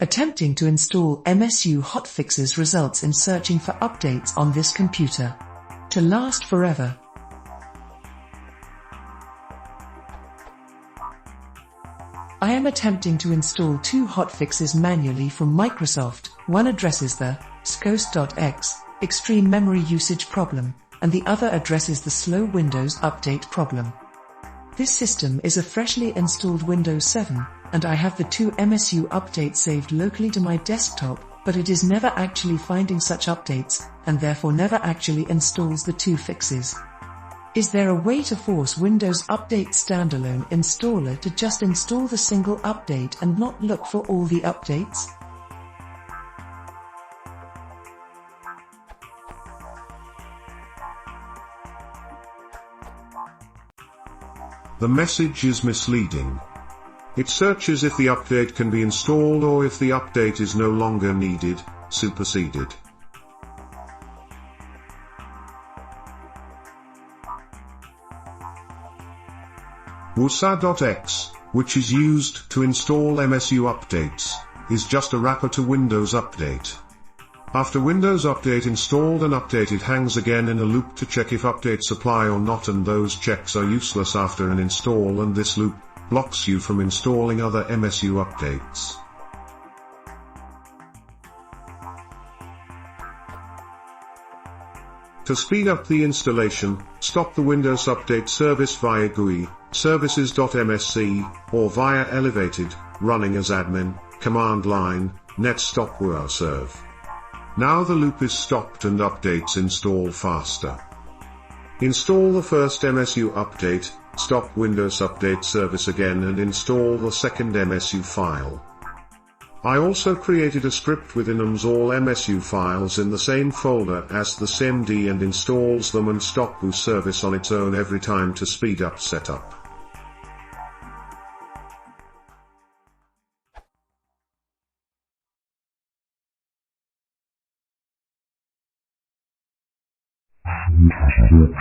Attempting to install MSU hotfixes results in searching for updates on this computer to last forever. I am attempting to install 2 hotfixes manually from Microsoft. One addresses the scos.x extreme memory usage problem, and the other addresses the slow Windows update problem. This system is a freshly installed Windows 7, and I have the 2 MSU updates saved locally to my desktop, but it is never actually finding such updates, and therefore never actually installs the 2 fixes. Is there a way to force Windows Update Standalone Installer to just install the single update and not look for all the updates? The message is misleading. It searches if the update can be installed or if the update is no longer needed, superseded. WSA.x, which is used to install MSU updates, is just a wrapper to Windows Update. After Windows Update installed and updated hangs again in a loop to check if updates apply or not, and those checks are useless after an install, and this loop blocks you from installing other MSU updates. To speed up the installation, stop the Windows Update service via GUI, services.msc, or via Elevated, running as admin, command line, net stop serve. Now the loop is stopped and updates install faster. Install the first MSU update, stop Windows Update service again and install the second MSU file. I also created a script within all MSU files in the same folder as the SMD and installs them and stop boot service on its own every time to speed up setup. This is